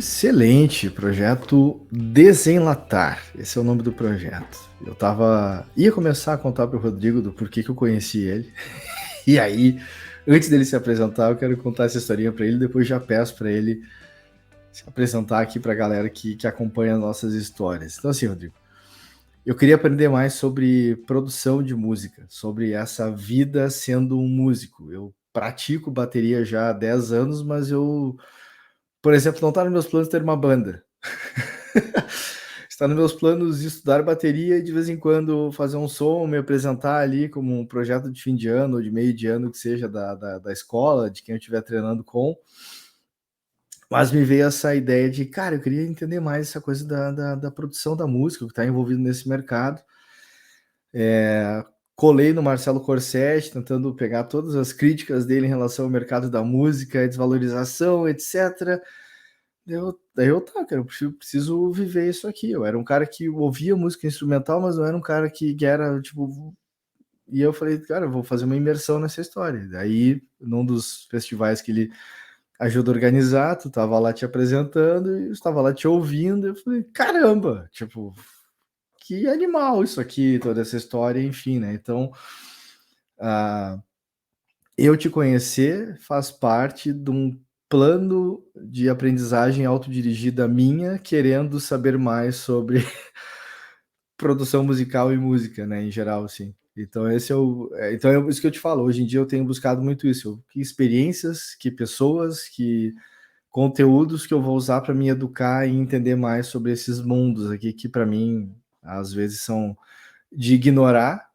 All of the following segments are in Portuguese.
Excelente, projeto Desenlatar. Esse é o nome do projeto. Ia começar a contar para o Rodrigo do porquê que eu conheci ele. E aí, antes dele se apresentar, eu quero contar essa historinha para ele. Depois já peço para ele se apresentar aqui para a galera que acompanha nossas histórias. Então, assim, Rodrigo, eu queria aprender mais sobre produção de música, sobre essa vida sendo um músico. Eu pratico bateria já há 10 anos, mas por exemplo, não está nos meus planos ter uma banda. Está nos meus planos estudar bateria e de vez em quando fazer um som, me apresentar ali como um projeto de fim de ano ou de meio de ano que seja da escola, de quem eu estiver treinando com. Mas me veio essa ideia de, cara, eu queria entender mais essa coisa da produção da música, que está envolvido nesse mercado. Colei no Marcelo Corsetti, tentando pegar todas as críticas dele em relação ao mercado da música, desvalorização, etc. Tá, cara, eu preciso viver isso aqui. Eu era um cara que ouvia música instrumental, mas não era um cara que era, tipo... E eu falei, cara, eu vou fazer uma imersão nessa história. Daí, num dos festivais que ele ajuda a organizar, tu tava lá te apresentando e eu estava lá te ouvindo. Eu falei, caramba, tipo, que animal isso aqui, toda essa história, enfim, né? Então, eu te conhecer faz parte de um plano de aprendizagem autodirigida minha, querendo saber mais sobre produção musical e música, né, em geral, assim. Então então é isso que eu te falo. Hoje em dia eu tenho buscado muito isso. Que experiências, que pessoas, que conteúdos que eu vou usar para me educar e entender mais sobre esses mundos aqui que para mim às vezes são de ignorar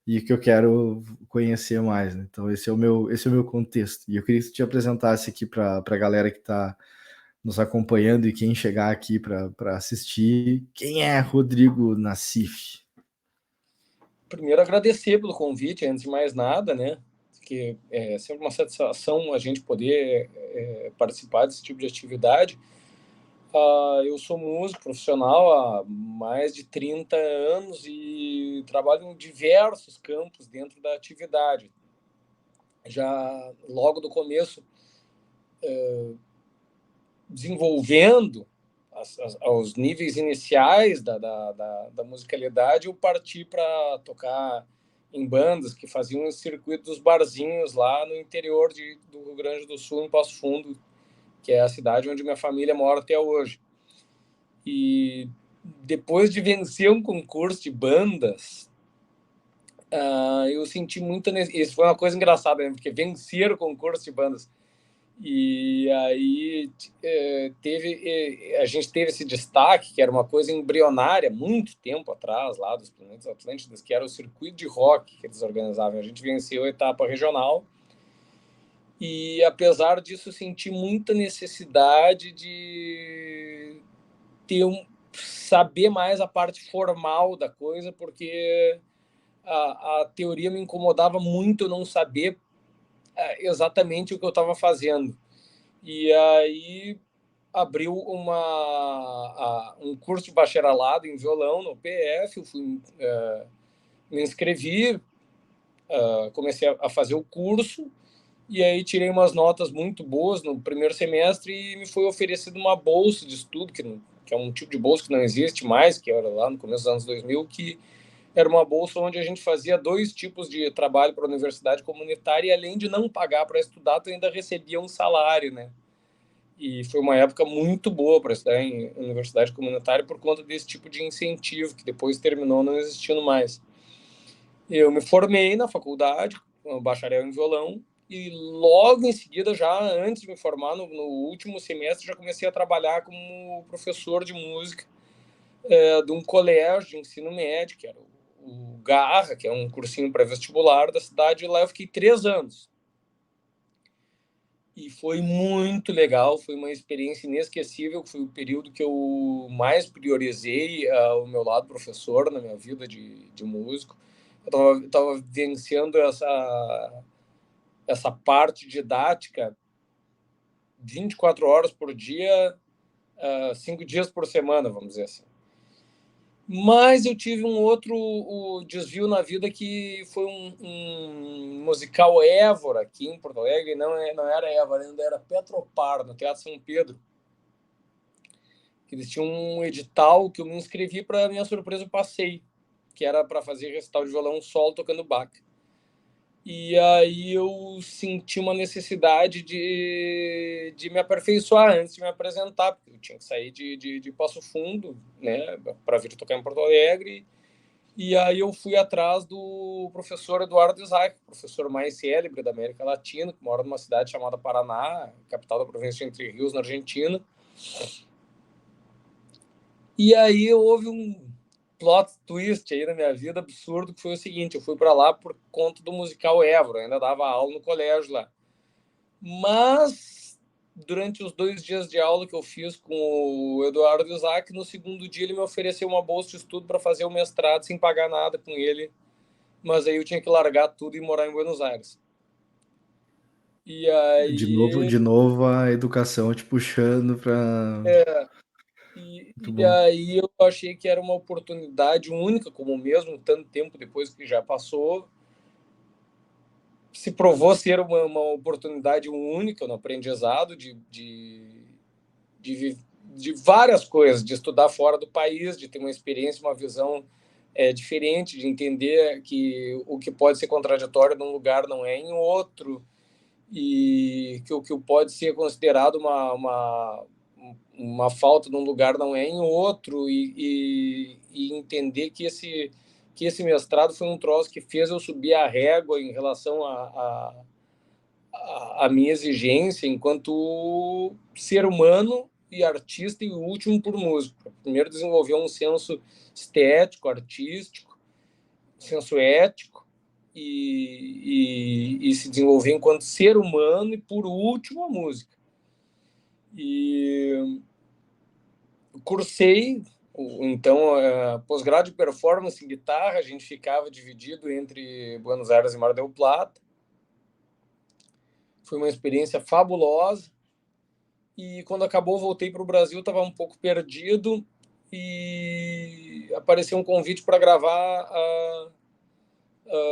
e que eu quero conhecer mais, né? Então esse é o meu contexto. E eu queria que você te apresentasse aqui para a galera que está nos acompanhando e quem chegar aqui para assistir. Quem é Rodrigo Nassif? Primeiro, agradecer pelo convite, antes de mais nada, né? Que é sempre uma satisfação a gente poder participar desse tipo de atividade. Eu sou músico profissional há mais de 30 anos e trabalho em diversos campos dentro da atividade. Já logo do começo, desenvolvendo aos níveis iniciais da musicalidade, eu parti para tocar em bandas que faziam o circuito dos barzinhos lá no interior do Rio Grande do Sul, em Passo Fundo, que é a cidade onde minha família mora até hoje. E depois de vencer um concurso de bandas, eu senti muita... Isso foi uma coisa engraçada, né? Porque vencer o concurso de bandas. E aí a gente teve esse destaque, que era uma coisa embrionária, muito tempo atrás, lá dos Planetas Atlântidas, que era o circuito de rock que eles organizavam. A gente venceu a etapa regional e, apesar disso, senti muita necessidade de saber mais a parte formal da coisa, porque a teoria me incomodava muito não saber exatamente o que eu estava fazendo. E aí abriu um curso de bacharelado em violão no PF, eu me inscrevi, comecei a fazer o curso, e aí tirei umas notas muito boas no primeiro semestre e me foi oferecido uma bolsa de estudo, que é um tipo de bolsa que não existe mais, que era lá no começo dos anos 2000, que era uma bolsa onde a gente fazia 2 tipos de trabalho para a universidade comunitária e, além de não pagar para estudar, tu ainda recebia um salário, né? E foi uma época muito boa para estudar em universidade comunitária por conta desse tipo de incentivo, que depois terminou não existindo mais. Eu me formei na faculdade, bacharel em violão, e logo em seguida, já antes de me formar, no último semestre, já comecei a trabalhar como professor de música de um colégio de ensino médio, que era o Garra, que é um cursinho pré-vestibular da cidade, e lá eu fiquei 3 anos. E foi muito legal, foi uma experiência inesquecível, foi o período que eu mais priorizei o meu lado professor na minha vida de músico. Eu estava vivenciando essa parte didática 24 horas por dia, 5 dias por semana, vamos dizer assim. Mas eu tive um outro desvio na vida, que foi um musical Évora, aqui em Porto Alegre. Não era Évora, ainda era Petropar, no Teatro São Pedro. Eles tinham um edital que eu me inscrevi, para minha surpresa eu passei, que era para fazer recital de violão solo tocando Bach. E aí eu senti uma necessidade de me aperfeiçoar antes de me apresentar, porque eu tinha que sair de Passo Fundo, né, para vir tocar em Porto Alegre. E aí eu fui atrás do professor Eduardo Isaac, professor mais célebre da América Latina, que mora numa cidade chamada Paraná, capital da província de Entre Rios, na Argentina. E aí houve um plot twist aí na minha vida absurdo, que foi o seguinte: eu fui para lá por conta do musical Évora, ainda dava aula no colégio lá. Mas durante os 2 dias de aula que eu fiz com o Eduardo Isaac, no segundo dia ele me ofereceu uma bolsa de estudo para fazer o mestrado sem pagar nada com ele, mas aí eu tinha que largar tudo e morar em Buenos Aires. E aí De novo a educação te puxando para. Muito e bom. aí eu achei que era uma oportunidade única, como mesmo tanto tempo depois que já passou, se provou ser uma oportunidade única no aprendizado de, de várias coisas, de estudar fora do país, de ter uma experiência, uma visão diferente, de entender que o que pode ser contraditório num lugar não é em outro, e que o que pode ser considerado uma falta num lugar não é em outro, e entender que esse mestrado foi um troço que fez eu subir a régua em relação a minha exigência enquanto ser humano e artista, e o último por músico. Primeiro desenvolver um senso estético, artístico, senso ético, e se desenvolver enquanto ser humano, e por último a música. E cursei, então, pós-grado de performance em guitarra. A gente ficava dividido entre Buenos Aires e Mar del Plata. Foi uma experiência fabulosa. E quando acabou, voltei para o Brasil, estava um pouco perdido, e apareceu um convite para gravar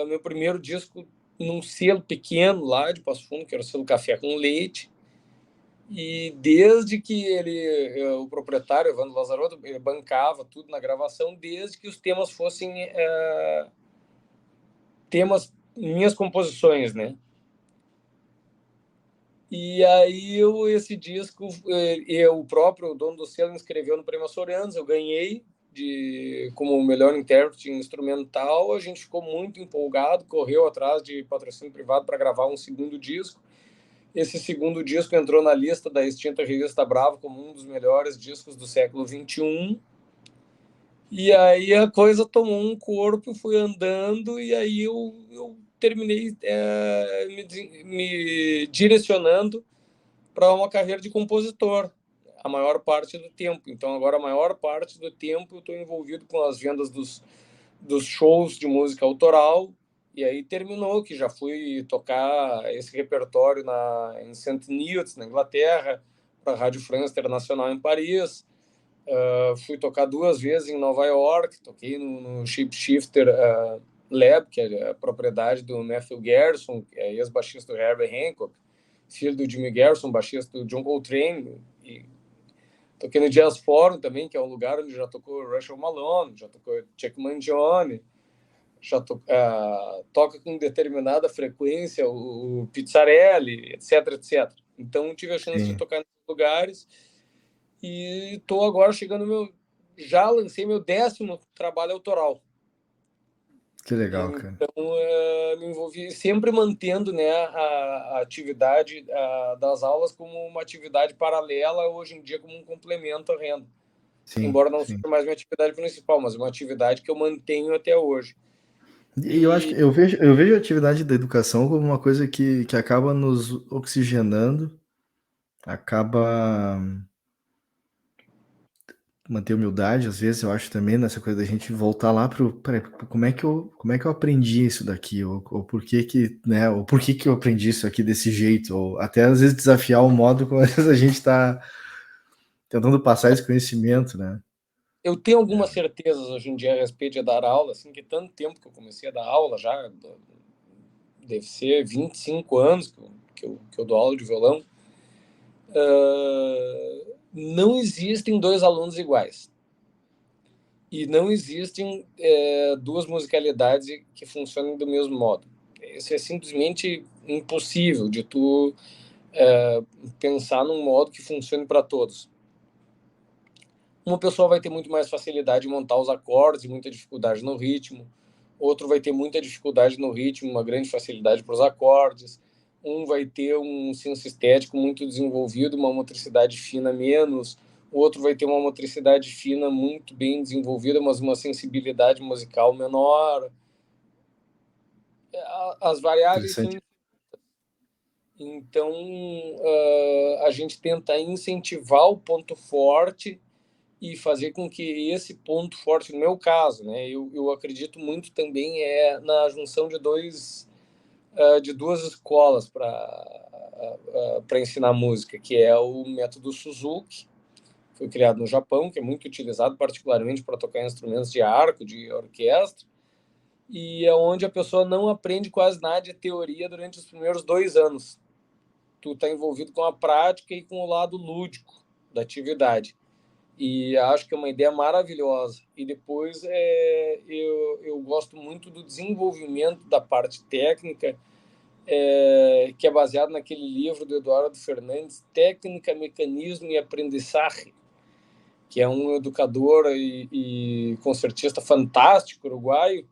meu primeiro disco num selo pequeno lá de Passo Fundo, que era o selo Café com Leite. E desde que o proprietário, Evandro Lazarotto, ele bancava tudo na gravação, desde que os temas fossem temas, minhas composições, né? E aí esse disco, o próprio dono do selo me inscreveu no Prêmio Açorianos, eu ganhei como melhor intérprete instrumental. A gente ficou muito empolgado, correu atrás de patrocínio privado para gravar um segundo disco. Esse segundo disco entrou na lista da extinta revista Bravo como um dos melhores discos do século XXI. E aí a coisa tomou um corpo, fui andando, e aí eu terminei me direcionando para uma carreira de compositor a maior parte do tempo. Então agora a maior parte do tempo eu estou envolvido com as vendas dos shows de música autoral. E aí terminou que já fui tocar esse repertório em St. Neots, na Inglaterra, para a Rádio France Internacional em Paris. Fui tocar 2 vezes em Nova York, toquei no Shape Shifter Lab, que é a propriedade do Matthew Garrison, que é ex-baixista do Herbie Hancock, filho do Jimmy Garrison, baixista do John Coltrane. E toquei no Jazz Forum também, que é um lugar onde já tocou Russell Malone, já tocou Chuck Mangione, já toca com determinada frequência o Pizzarelli, etc, etc. Então tive a chance de Sim. tocar nesses lugares, e estou agora chegando já lancei meu 10º trabalho autoral. Que legal, cara. Então me envolvi sempre mantendo, né, a atividade das aulas como uma atividade paralela, hoje em dia como um complemento à renda, Sim, embora não seja sim. mais minha atividade principal, mas uma atividade que eu mantenho até hoje. E eu acho que E eu vejo a atividade da educação como uma coisa que acaba nos oxigenando, acaba manter humildade, às vezes, eu acho também nessa coisa da gente voltar lá pro, peraí, como é que eu aprendi isso daqui, ou por que que, né, ou por que que eu aprendi isso aqui desse jeito, ou até às vezes desafiar o modo como às vezes a gente está tentando passar esse conhecimento, né? eu tenho algumas certezas hoje em dia a respeito de dar aula, assim, que tanto tempo que eu comecei a dar aula, já deve ser 25 anos que eu dou aula de violão. Não existem dois alunos iguais. E não existem duas musicalidades que funcionem do mesmo modo. Isso é simplesmente impossível de tu pensar num modo que funcione para todos. Uma pessoa vai ter muito mais facilidade em montar os acordes e muita dificuldade no ritmo. Outro vai ter muita dificuldade no ritmo, uma grande facilidade para os acordes. Um vai ter um senso estético muito desenvolvido, uma motricidade fina menos. O outro vai ter uma motricidade fina muito bem desenvolvida, mas uma sensibilidade musical menor. As variáveis são. Interessante. Então, a gente tenta incentivar o ponto forte e fazer com que esse ponto forte, no meu caso, né, eu acredito muito também na junção de duas escolas para ensinar música, que é o método Suzuki, foi criado no Japão, que é muito utilizado particularmente para tocar instrumentos de arco, de orquestra, e é onde a pessoa não aprende quase nada de teoria durante os primeiros 2 anos. Tu está envolvido com a prática e com o lado lúdico da atividade. E acho que é uma ideia maravilhosa. E depois eu gosto muito do desenvolvimento da parte técnica, que é baseado naquele livro do Eduardo Fernandes, Técnica, Mecanismo e Aprendizagem, que é um educador e concertista fantástico uruguaio,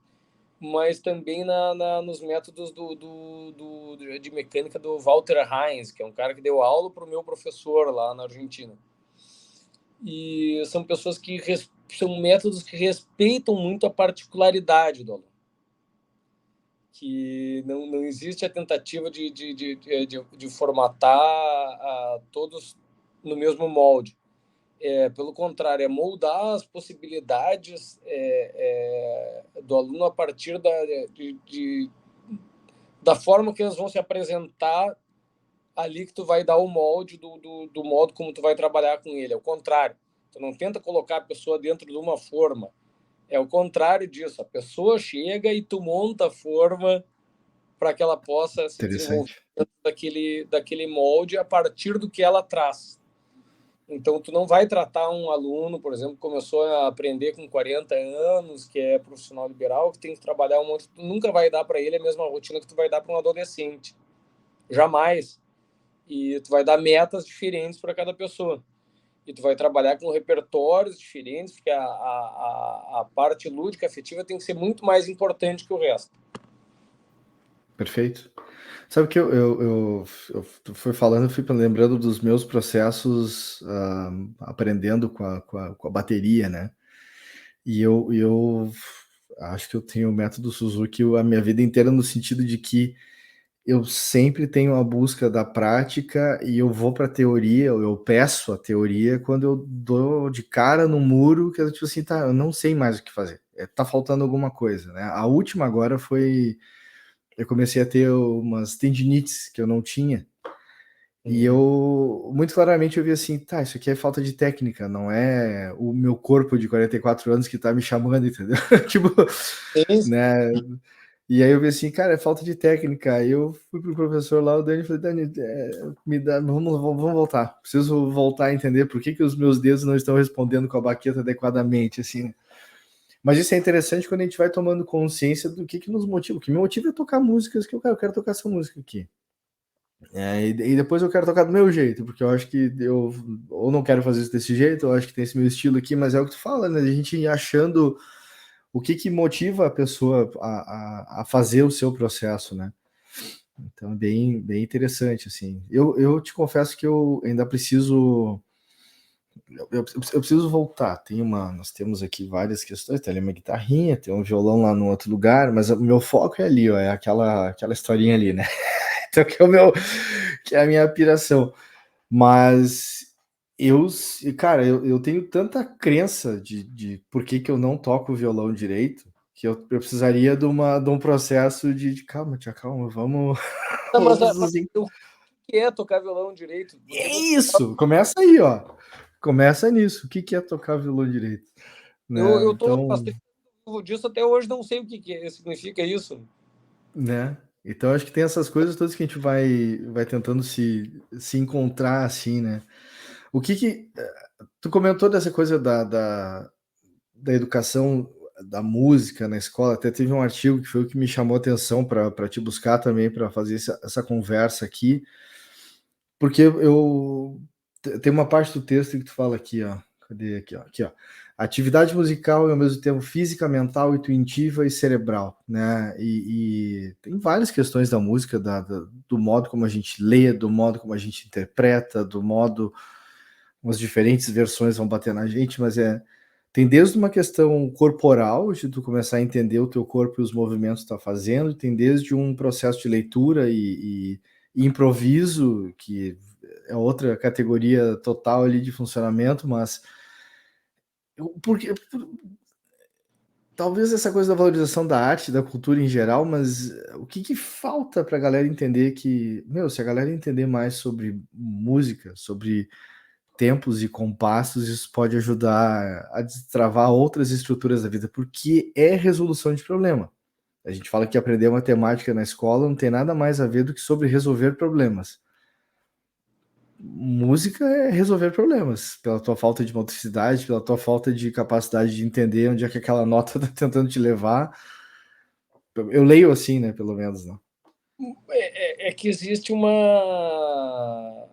mas também nos métodos de mecânica do Walter Heinz, que é um cara que deu aula para o meu professor lá na Argentina. E são pessoas que são métodos que respeitam muito a particularidade do aluno, que não existe a tentativa de formatar todos no mesmo molde. Pelo contrário, é moldar as possibilidades do aluno a partir da forma que eles vão se apresentar ali, que tu vai dar o molde do modo como tu vai trabalhar com ele. É o contrário. Tu não tenta colocar a pessoa dentro de uma forma. É o contrário disso. A pessoa chega e tu monta a forma para que ela possa se desenvolver Interessante. dentro daquele molde a partir do que ela traz. Então, tu não vai tratar um aluno, por exemplo, que começou a aprender com 40 anos, que é profissional liberal, que tem que trabalhar um monte. Tu nunca vai dar para ele a mesma rotina que tu vai dar para um adolescente. Jamais. E tu vai dar metas diferentes para cada pessoa. E tu vai trabalhar com repertórios diferentes, porque a parte lúdica, afetiva, tem que ser muito mais importante que o resto. Perfeito. Sabe que eu fui falando, eu fui lembrando dos meus processos aprendendo com a bateria, né? E eu acho que eu tenho o método Suzuki a minha vida inteira, no sentido de que eu sempre tenho a busca da prática e eu vou para a teoria, eu peço a teoria quando eu dou de cara no muro, que eu tipo assim, tá, eu não sei mais o que fazer, tá faltando alguma coisa, né? A última agora foi, eu comecei a ter umas tendinites que eu não tinha, e eu, muito claramente, eu vi assim, tá, isso aqui é falta de técnica, não é o meu corpo de 44 anos que tá me chamando, entendeu? Tipo, né? E aí eu vi assim, cara, é falta de técnica. Aí eu fui pro professor lá, o Dani, falei, Dani, me dá, vamos voltar. Preciso voltar a entender por que os meus dedos não estão respondendo com a baqueta adequadamente, assim, né? Mas isso é interessante quando a gente vai tomando consciência do que nos motiva. O que me motiva é tocar músicas que eu quero tocar essa música aqui. E depois eu quero tocar do meu jeito, porque eu acho que eu ou não quero fazer isso desse jeito, eu acho que tem esse meu estilo aqui, mas é o que tu fala, né? A gente achando o que motiva a pessoa a fazer o seu processo, né? Então, bem interessante, assim. Eu te confesso que eu ainda preciso... Eu preciso voltar. Nós temos aqui várias questões. Tem ali uma guitarrinha, tem um violão lá no outro lugar, mas o meu foco é ali, ó, é aquela historinha ali, né? Então, que é a minha piração. Mas cara, eu tenho tanta crença de por que eu não toco o violão direito, que eu precisaria de um processo de calma, tia, calma, vamos, Não, mas assim. o que é tocar violão direito? Porque É você, isso, começa aí, ó. Começa nisso. O que é tocar violão direito? Né? eu tô Então, bastante disso até hoje, não sei o que significa isso. né? Então acho que tem essas coisas todas que a gente vai tentando se encontrar assim, né? O que tu comentou dessa coisa da educação da música na escola, até teve um artigo que foi o que me chamou a atenção para te buscar também, para fazer essa conversa aqui, porque tem uma parte do texto que tu fala aqui, ó. Cadê aqui, ó? Aqui, ó. Atividade musical é ao mesmo tempo física, mental, intuitiva e cerebral, né? E tem várias questões da música, do modo como a gente lê, do modo como a gente interpreta, do modo como as diferentes versões vão bater na gente, mas tem desde uma questão corporal, de tu começar a entender o teu corpo e os movimentos que tu tá fazendo, tem desde um processo de leitura e improviso, que é outra categoria total ali de funcionamento, mas porque talvez essa coisa da valorização da arte, da cultura em geral, mas o que falta para a galera entender que, meu, se a galera entender mais sobre música, sobre tempos e compassos, isso pode ajudar a destravar outras estruturas da vida, porque é resolução de problema. A gente fala que aprender matemática na escola não tem nada mais a ver do que sobre resolver problemas. Música é resolver problemas, pela tua falta de motricidade, pela tua falta de capacidade de entender onde é que aquela nota tá tentando te levar. Eu leio assim, né, pelo menos, né? É que existe uma...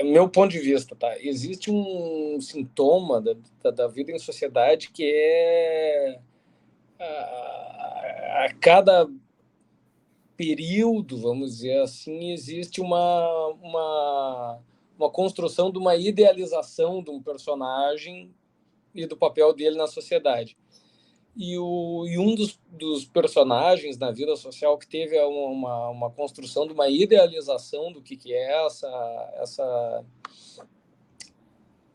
meu ponto de vista, tá? Existe um sintoma da vida em sociedade que é a cada período, vamos dizer assim, existe uma construção de uma idealização de um personagem e do papel dele na sociedade. E um dos personagens na vida social que teve uma construção de uma idealização do que é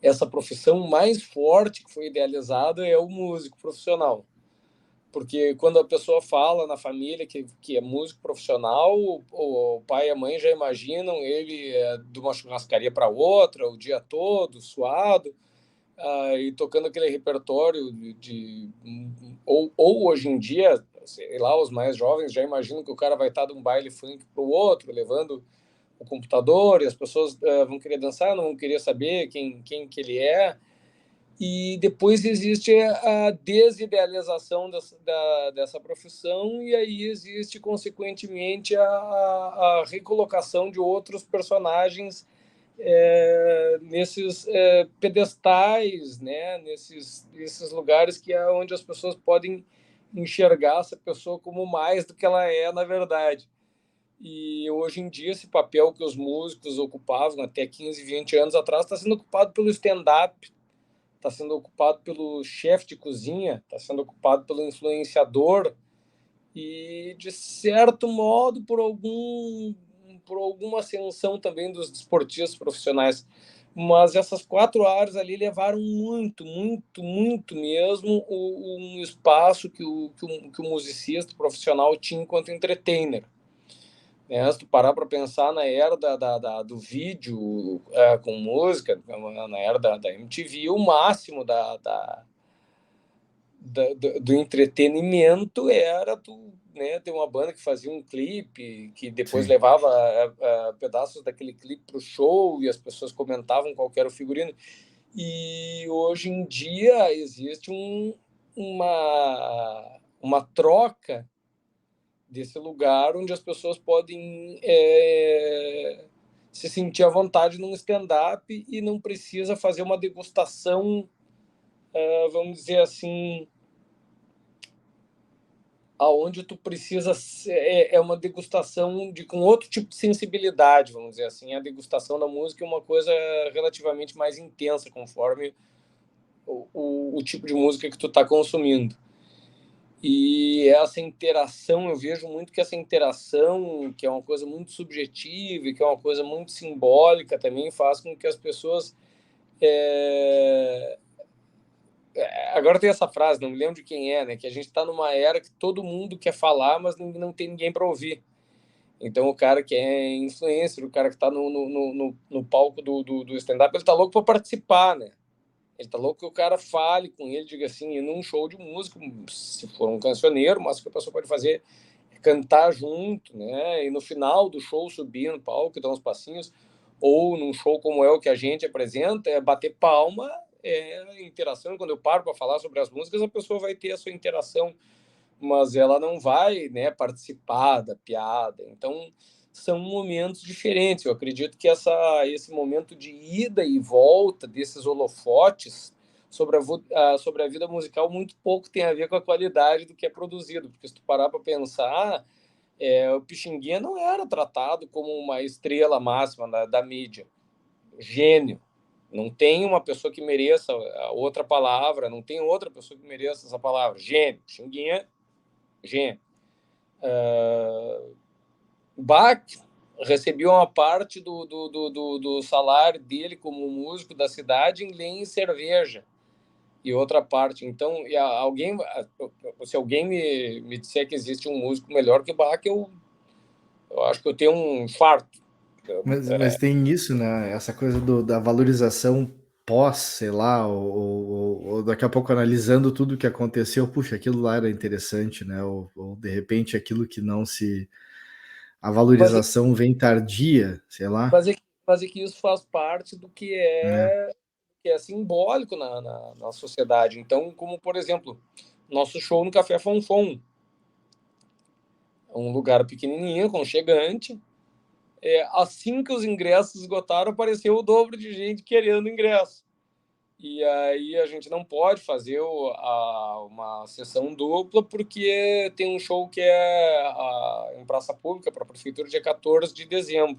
essa profissão mais forte que foi idealizada é o músico profissional. Porque quando a pessoa fala na família que é músico profissional, o pai e a mãe já imaginam ele de uma churrascaria para outra, o dia todo, suado, e tocando aquele repertório ou hoje em dia, sei lá, os mais jovens já imaginam que o cara vai estar de um baile funk para o outro, levando o computador, e as pessoas vão querer dançar, não vão querer saber quem que ele é. E depois existe a desidealização dessa profissão, e aí existe, consequentemente, a recolocação de outros personagens nesses pedestais, né? nesses lugares que é onde as pessoas podem enxergar essa pessoa como mais do que ela é, na verdade. E hoje em dia, esse papel que os músicos ocupavam até 15, 20 anos atrás está sendo ocupado pelo stand-up, está sendo ocupado pelo chefe de cozinha, está sendo ocupado pelo influenciador e, de certo modo, por alguma ascensão também dos desportistas profissionais. Mas essas 4 áreas ali levaram muito, muito, muito mesmo um espaço que o musicista profissional tinha enquanto entertainer. Se tu parar para pensar na era do vídeo com música, na era da MTV, o máximo do entretenimento era tu, né, ter uma banda que fazia um clipe, que depois Sim. levava pedaços daquele clipe para o show e as pessoas comentavam qual era o figurino. E hoje em dia existe uma troca desse lugar onde as pessoas podem se sentir à vontade num stand-up e não precisa fazer uma degustação, vamos dizer assim, aonde tu precisa uma degustação com outro tipo de sensibilidade, vamos dizer assim. A degustação da música é uma coisa relativamente mais intensa conforme o tipo de música que tu está consumindo. E essa interação, eu vejo muito que essa interação, que é uma coisa muito subjetiva e que é uma coisa muito simbólica também, faz com que as pessoas... Agora tem essa frase, não me lembro de quem é, né? Que a gente está numa era que todo mundo quer falar, mas não tem ninguém para ouvir. Então o cara que é influencer, o cara que está no palco do stand-up, ele está louco para participar, né? Ele tá louco que o cara fale com ele, diga assim, num show de música, se for um cancioneiro, mas o que a pessoa pode fazer é cantar junto, né? E no final do show subir no palco, dar uns passinhos. ou num show como é o que a gente apresenta, é bater palma, é interação. Quando eu paro para falar sobre as músicas, a pessoa vai ter a sua interação, mas ela não vai, né, participar da piada. Então, são momentos diferentes. Eu acredito que esse momento de ida e volta desses holofotes sobre a vida musical muito pouco tem a ver com a qualidade do que é produzido, porque se tu parar para pensar, o Pixinguinha não era tratado como uma estrela máxima da mídia, gênio. Não tem uma pessoa que mereça a outra palavra, não tem outra pessoa que mereça essa palavra. Gênio. Pixinguinha, gênio. Bach recebia uma parte do salário dele como músico da cidade em lenha e cerveja, e outra parte. Então, se alguém me disser que existe um músico melhor que Bach, eu acho que eu tenho um infarto. Mas tem isso, né? Essa coisa da valorização pós, sei lá, ou daqui a pouco analisando tudo o que aconteceu, puxa, aquilo lá era interessante, né? Ou de repente aquilo que não se. A Mas, valorização vem tardia, sei lá. mas é que isso faz parte do Né? que é simbólico na sociedade. Então, como, por exemplo, nosso show no Café Fonfon, um lugar pequenininho, aconchegante. Assim que os ingressos esgotaram, apareceu o dobro de gente querendo ingresso. E aí a gente não pode fazer uma sessão dupla, porque tem um show que em praça pública para a prefeitura dia 14 de dezembro.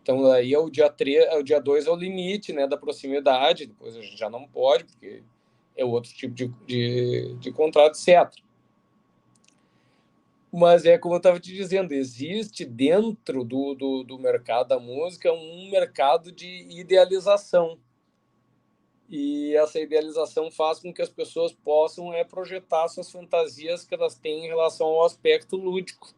Então aí é o dia 3, o dia 2 é o limite, né, da proximidade, depois a gente já não pode, porque é outro tipo de contrato, etc. Mas é como eu estava te dizendo, existe dentro do mercado da música um mercado de idealização. E essa idealização faz com que as pessoas possam projetar suas fantasias que elas têm em relação ao aspecto lúdico.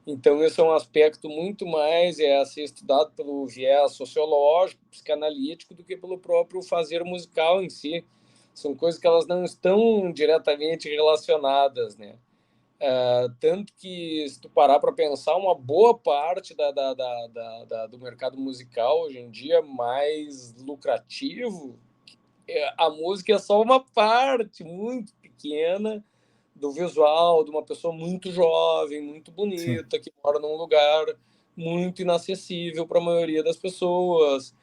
Então, esse é um aspecto muito mais a ser estudado pelo viés sociológico, psicanalítico, do que pelo próprio fazer musical em si. São coisas que elas não estão diretamente relacionadas, né? Tanto que, se tu parar para pensar, uma boa parte do mercado musical hoje em dia mais lucrativo, a música é só uma parte muito pequena do visual de uma pessoa muito jovem, muito Sim. bonita, que mora num lugar muito inacessível para a maioria das pessoas,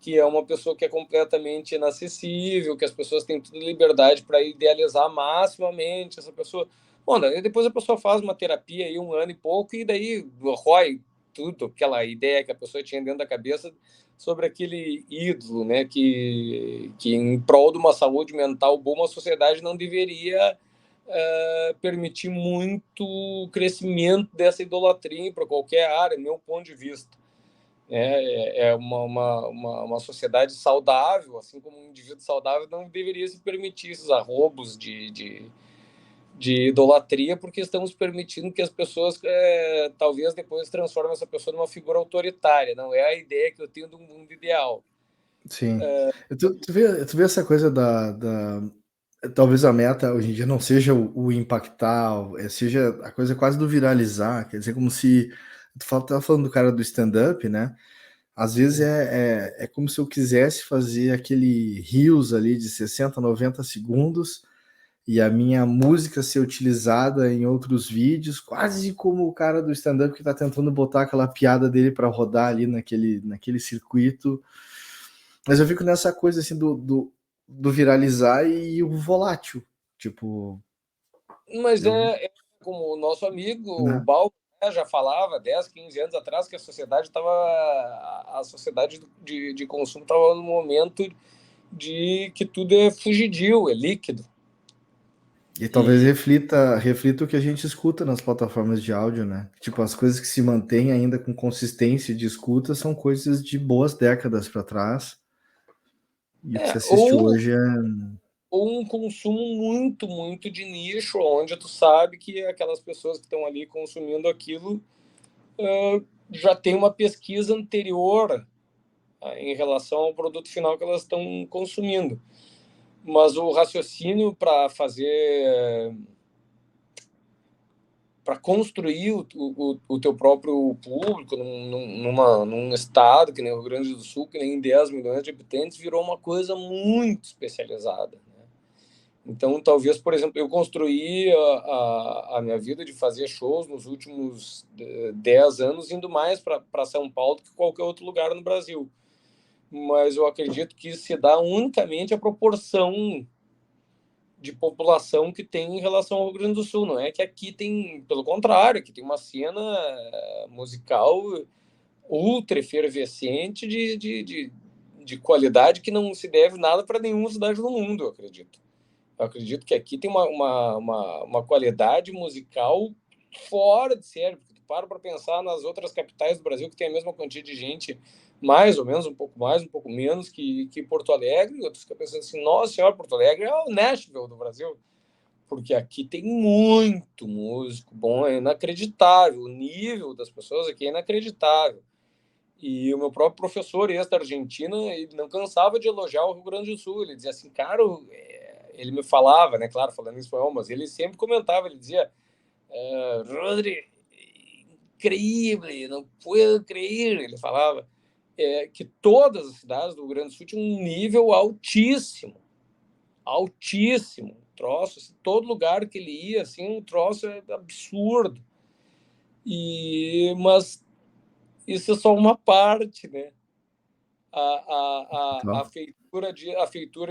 que é uma pessoa que é completamente inacessível, que as pessoas têm toda liberdade para idealizar maximamente essa pessoa. Bom, daí depois a pessoa faz uma terapia aí 1 ano e pouco, e daí rói tudo, aquela ideia que a pessoa tinha dentro da cabeça sobre aquele ídolo, né, que em prol de uma saúde mental boa, uma sociedade não deveria permitir muito crescimento dessa idolatria para qualquer área, meu ponto de vista. É uma sociedade saudável, assim como um indivíduo saudável não deveria se permitir esses arrobos de idolatria, porque estamos permitindo que as pessoas talvez depois transformem essa pessoa numa figura autoritária. Não é a ideia que eu tenho do mundo ideal. Sim. Tu vê essa coisa talvez a meta hoje em dia não seja o impactar, seja a coisa quase do viralizar, quer dizer, como se. Tava falando do cara do stand-up, né? Às vezes é como se eu quisesse fazer aquele reels ali de 60, 90 segundos e a minha música ser utilizada em outros vídeos, quase como o cara do stand-up que está tentando botar aquela piada dele para rodar ali naquele circuito. Mas eu fico nessa coisa assim do viralizar e o volátil. Tipo, Mas eu. como o nosso amigo, o Né? Bal, já falava 10, 15 anos atrás que a sociedade de consumo estava no momento de que tudo é fugidio, é líquido. E talvez E reflita o que a gente escuta nas plataformas de áudio, né? Tipo, as coisas que se mantêm ainda com consistência de escuta são coisas de boas décadas para trás. E o que se assiste ou, hoje é. ou um consumo muito, muito de nicho, onde tu sabe que aquelas pessoas que estão ali consumindo aquilo já tem uma pesquisa anterior em relação ao produto final que elas estão consumindo. Mas o raciocínio para fazer para construir o teu próprio público num estado que nem o Rio Grande do Sul, que nem 10 milhões de habitantes, virou uma coisa muito especializada, né? Então, talvez, por exemplo, eu construí a minha vida de fazer shows nos últimos 10 anos indo mais para São Paulo do que qualquer outro lugar no Brasil. Mas eu acredito que isso se dá unicamente à proporção de população que tem em relação ao Rio Grande do Sul. Não é que aqui tem, pelo contrário, aqui tem uma cena musical ultra efervescente de qualidade que não se deve nada para nenhuma cidade do mundo, eu acredito. Eu acredito que aqui tem uma qualidade musical fora de série, porque tu para pensar nas outras capitais do Brasil que tem a mesma quantia de gente, mais ou menos, um pouco mais, um pouco menos que Porto Alegre, e outros ficam pensando assim, nossa senhora, Porto Alegre é o Nashville do Brasil, porque aqui tem muito músico bom, é inacreditável, o nível das pessoas aqui é inacreditável. E o meu próprio professor, da Argentina, ele não cansava de elogiar o Rio Grande do Sul. Ele dizia assim, cara, ele me falava, né, claro, falando em espanhol, mas ele sempre comentava, ele dizia, Rodri, incrível, não puedo crer, ele falava, que todas as cidades do Rio Grande do Sul tinham um nível altíssimo, altíssimo, troço, assim, todo lugar que ele ia, assim, um troço absurdo. Mas isso é só uma parte, né? A feitura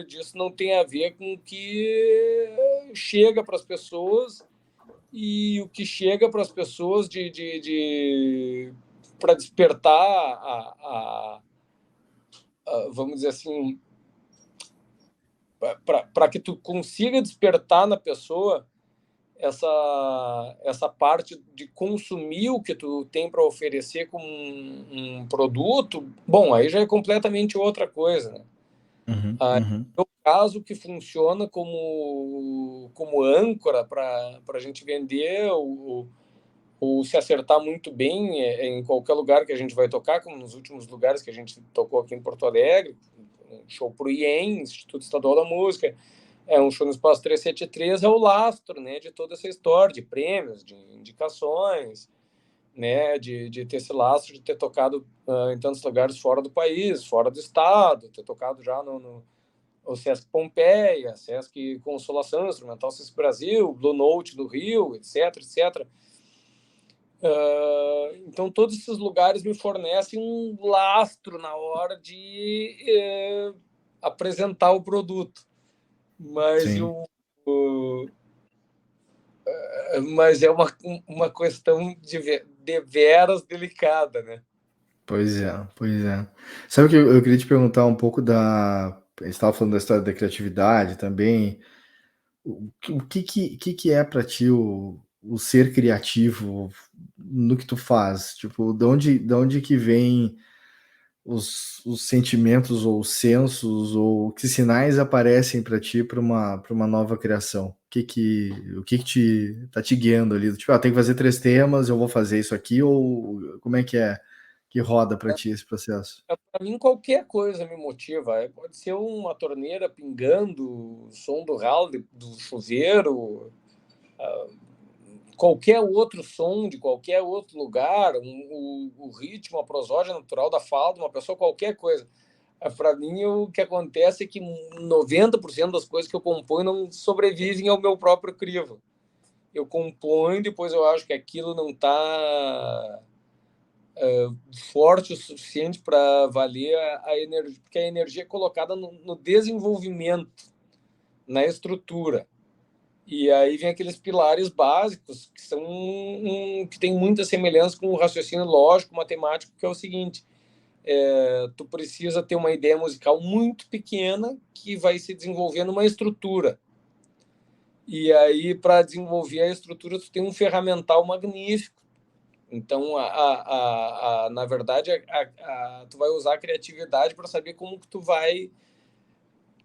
disso não tem a ver com o que chega para as pessoas, e o que chega para as pessoas para despertar vamos dizer assim, para que tu consiga despertar na pessoa essa parte de consumir o que tu tem para oferecer como um produto, bom, aí já é completamente outra coisa, né? Aí é o caso que funciona como âncora para a gente vender ou se acertar muito bem em qualquer lugar que a gente vai tocar, como nos últimos lugares que a gente tocou aqui em Porto Alegre, um show para o IEM, Instituto Estadual da Música, um show no Espaço 373, é o lastro, né, de toda essa história, de prêmios, de indicações, né, de ter esse lastro, de ter tocado em tantos lugares fora do país, fora do estado, ter tocado já no Sesc Pompeia, Sesc Consolação, Instrumental Sesc Brasil, Blue Note do Rio, etc, etc. Então, todos esses lugares me fornecem um lastro na hora de apresentar o produto. Mas, mas é uma questão de veras delicada, né? Pois é, pois é. Sabe o que eu queria te perguntar um pouco da... A gente estava falando da história da criatividade também. O que é para ti o ser criativo no que tu faz? Tipo, de onde que vem os sentimentos ou os sensos ou que sinais aparecem para ti para uma nova criação? O que te tá te guiando ali? Tipo, tem que fazer 3 temas, eu vou fazer isso aqui, ou como é que roda para ti esse processo? Para mim, qualquer coisa me motiva. Pode ser uma torneira pingando, o som do ralo do chuveiro, qualquer outro som de qualquer outro lugar, o ritmo, a prosódia natural da fala de uma pessoa, qualquer coisa. Para mim, o que acontece é que 90% das coisas que eu componho não sobrevivem ao meu próprio crivo. Eu componho, depois eu acho que aquilo não está forte o suficiente para valer a energia, porque a energia é colocada no desenvolvimento, na estrutura. E aí vem aqueles pilares básicos que são que tem muita semelhança com o raciocínio lógico, matemático, que é o seguinte: tu precisa ter uma ideia musical muito pequena que vai se desenvolvendo uma estrutura. E aí, para desenvolver a estrutura, tu tem um ferramental magnífico. Então, na verdade, tu vai usar a criatividade para saber como que tu vai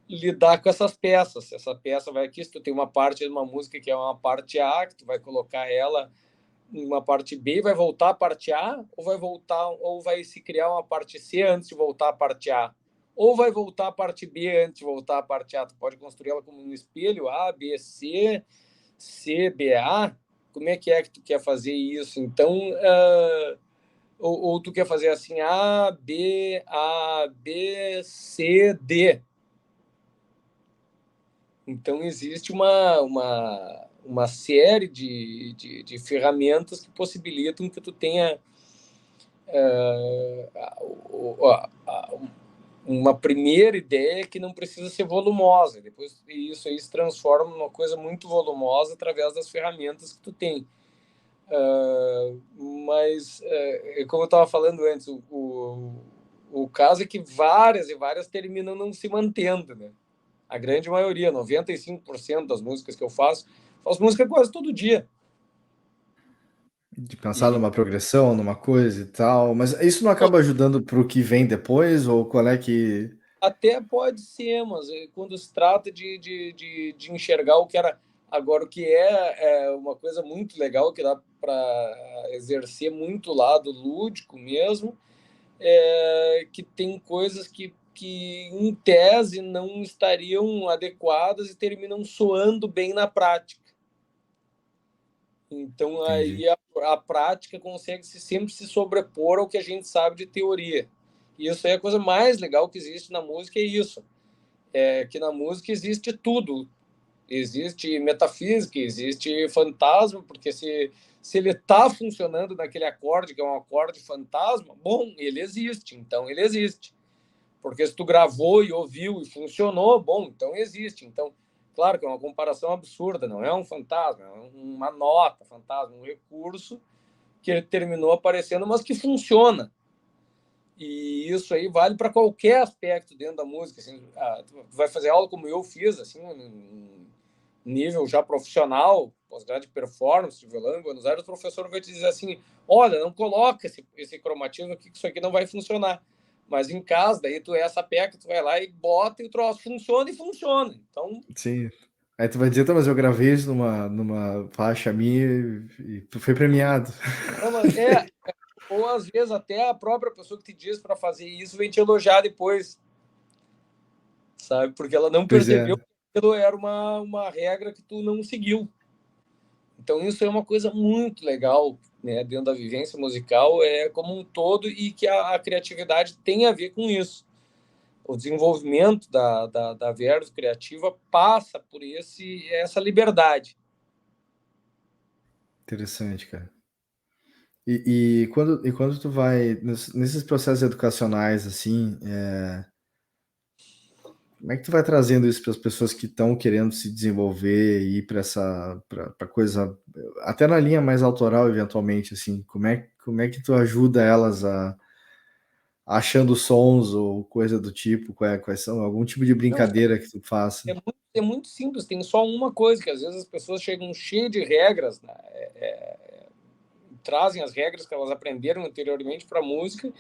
lidar com essas peças. Essa peça vai aqui, se tu tem uma parte de uma música que é uma parte A, que tu vai colocar ela em uma parte B, vai voltar a parte A, ou vai se criar uma parte C antes de voltar a parte A, ou vai voltar a parte B antes de voltar a parte A. Tu pode construir ela como um espelho, A, B, C, C, B, A, como é que tu quer fazer isso? Então, ou tu quer fazer assim, A, B, C, D. Então, existe uma série de ferramentas que possibilitam que tu tenha uma primeira ideia que não precisa ser volumosa. Depois isso aí se transforma numa coisa muito volumosa através das ferramentas que tu tem. Mas, como eu estava falando antes, o caso é que várias e várias terminam não se mantendo, né? A grande maioria, 95% das músicas que eu faço música quase todo dia. De pensar numa progressão, numa coisa e tal, mas isso não acaba ajudando para o que vem depois, ou qual é que... Até pode ser, mas quando se trata de enxergar o que era... Agora, o que é uma coisa muito legal, que dá para exercer muito o lado lúdico mesmo, que tem coisas que, em tese, não estariam adequadas e terminam soando bem na prática. Então, Entendi. aí a prática consegue sempre se sobrepor ao que a gente sabe de teoria. E isso aí é a coisa mais legal que existe na música, é isso. É que na música existe tudo. Existe metafísica, existe fantasma, porque se ele está funcionando naquele acorde, que é um acorde fantasma, bom, ele existe, então ele existe. Porque se tu gravou e ouviu e funcionou, bom, então existe. Então, claro que é uma comparação absurda, não é um fantasma, é uma nota fantasma, um recurso que ele terminou aparecendo, mas que funciona. E isso aí vale para qualquer aspecto dentro da música. Assim, tu vai fazer aula como eu fiz, assim, um nível já profissional, pós-grado de performance, de violão em Buenos Aires, o professor vai te dizer assim, olha, não coloca esse cromatismo aqui, que isso aqui não vai funcionar. Mas em casa, daí tu é essa peca, tu vai lá e bota e o troço funciona e funciona. Então... Sim. Aí tu vai dizer, tá, mas eu gravei isso numa faixa minha e tu foi premiado. Não, mas ou às vezes até a própria pessoa que te diz para fazer isso vem te elogiar depois, sabe? Porque ela não Pois é. percebeu que aquilo era uma regra que tu não seguiu. Então isso é uma coisa muito legal, né, dentro da vivência musical, como um todo, e que a criatividade tem a ver com isso. O desenvolvimento da verve criativa passa por essa liberdade. Interessante, cara. E quando tu vai nesses processos educacionais, assim, como é que tu vai trazendo isso para as pessoas que estão querendo se desenvolver e ir para essa para coisa, até na linha mais autoral, eventualmente, assim, como é que tu ajuda elas a achando sons ou coisa do tipo, quais são algum tipo de Não, brincadeira que tu faça? é muito simples, tem só uma coisa, que às vezes as pessoas chegam cheias de regras, né? Trazem as regras que elas aprenderam anteriormente para a música,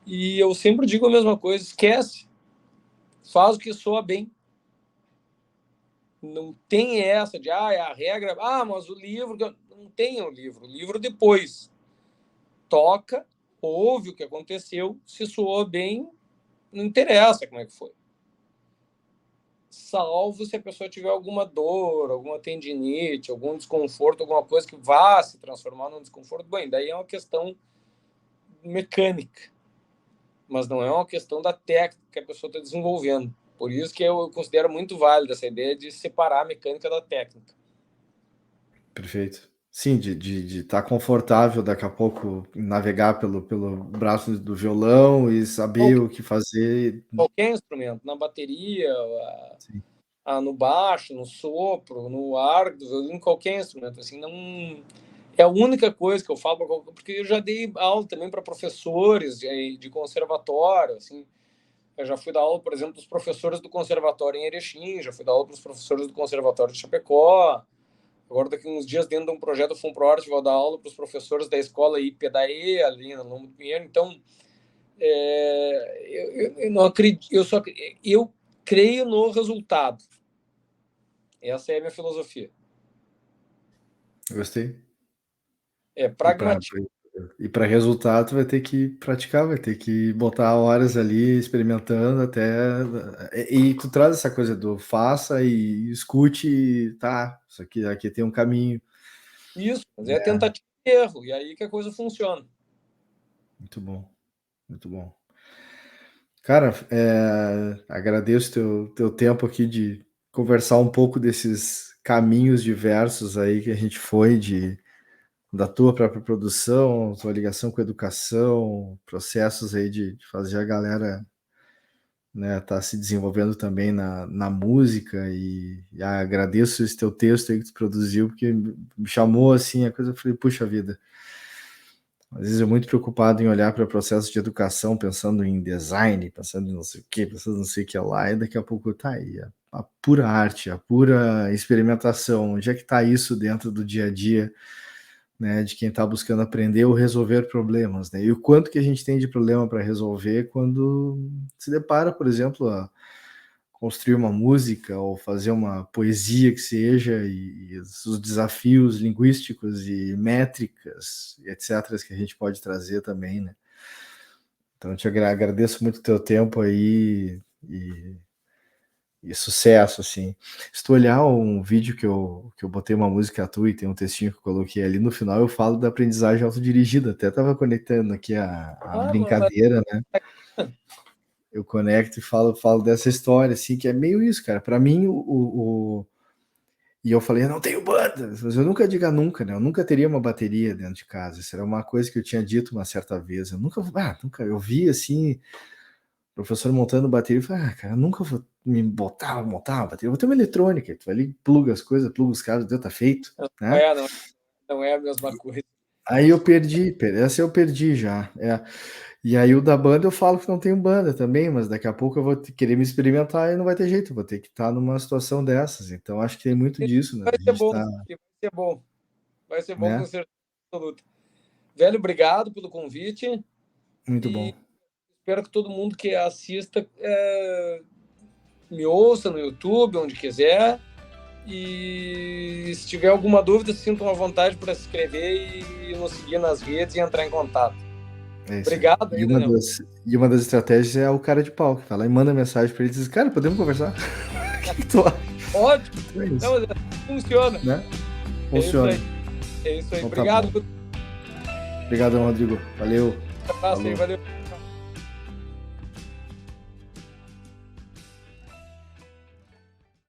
e eu sempre digo a mesma coisa, esquece, faz o que soa bem. Não tem essa de, é a regra, mas o livro... Não tem o livro depois. Toca, ouve o que aconteceu, se soou bem, não interessa como é que foi. Salvo se a pessoa tiver alguma dor, alguma tendinite, algum desconforto, alguma coisa que vá se transformar num desconforto, bem, daí é uma questão mecânica, mas não é uma questão da técnica que a pessoa está desenvolvendo. Por isso que eu considero muito válida essa ideia de separar a mecânica da técnica. Perfeito. Sim, de estar confortável daqui a pouco navegar pelo braço do violão e saber o que fazer. Qualquer instrumento, na bateria, Sim. no baixo, no sopro, no arco do violino, qualquer instrumento, assim, não é a única coisa que eu falo, porque eu já dei aula também para professores de conservatório, assim, eu já fui dar aula, por exemplo, dos professores do conservatório em Erechim, já fui dar aula para os professores do conservatório de Chapecó, agora daqui uns dias dentro de um projeto FUNPROARTE vou dar aula para os professores da escola IPDAE, ali no Lombo do Pinheiro, então eu não acredito, eu creio no resultado. Essa é a minha filosofia. Gostei. É E para pragmatismo. resultado, vai ter que praticar, vai ter que botar horas ali experimentando até. E tu traz essa coisa do faça e escute, tá? Isso aqui tem um caminho. Isso, mas é tentativa e erro, e aí que a coisa funciona. Muito bom, muito bom. Cara, agradeço teu tempo aqui de conversar um pouco desses caminhos diversos aí que a gente foi da tua própria produção, tua ligação com a educação, processos aí de fazer a galera, né, tá se desenvolvendo também na música e agradeço esse teu texto aí que tu produziu, porque me chamou assim a coisa, eu falei, puxa vida, às vezes eu muito preocupado em olhar para o processo de educação, pensando em design, pensando em não sei o que, pensando em não sei o que lá, e daqui a pouco tá aí, a pura arte, a pura experimentação, onde é que tá isso dentro do dia a dia, né, de quem está buscando aprender ou resolver problemas, né? E o quanto que a gente tem de problema para resolver quando se depara, por exemplo, a construir uma música ou fazer uma poesia que seja, e os desafios linguísticos e métricas, etc., que a gente pode trazer também, né? Então, eu te agradeço muito o teu tempo aí e sucesso, assim. Se tu olhar um vídeo que eu botei uma música tua e tem um textinho que eu coloquei ali, no final eu falo da aprendizagem autodirigida, até tava conectando aqui a brincadeira, né? Eu conecto e falo dessa história, assim, que é meio isso, cara. Para mim, e eu falei, eu não tenho banda, mas eu nunca diga nunca, né? Eu nunca teria uma bateria dentro de casa. Isso era uma coisa que eu tinha dito uma certa vez. Eu nunca, eu vi assim, professor montando bateria, eu falei, cara, eu nunca vou me montar uma bateria, eu vou ter uma eletrônica, tu ali pluga as coisas, pluga os cabos, deu, tá feito, né? Não é a mesma coisa. Aí eu perdi, essa eu perdi já, E aí o da banda eu falo que não tenho banda também, mas daqui a pouco eu vou querer me experimentar e não vai ter jeito, vou ter que estar numa situação dessas. Então acho que tem muito disso, né? Vai ser bom, vai ser bom. Vai ser bom, né? Com certeza absoluta. Velho, obrigado pelo convite. Muito bom. Espero que todo mundo que assista me ouça no YouTube, onde quiser. E se tiver alguma dúvida, sintam à vontade para se inscrever e nos seguir nas redes e entrar em contato. Obrigado aí, Daniel. E uma das estratégias é o cara de pau, que tá lá e manda mensagem para ele e diz, cara, podemos conversar? Pode. Não, funciona. Né? Funciona. É isso aí. Obrigado. Obrigado, Rodrigo. Valeu. Abraço aí, valeu.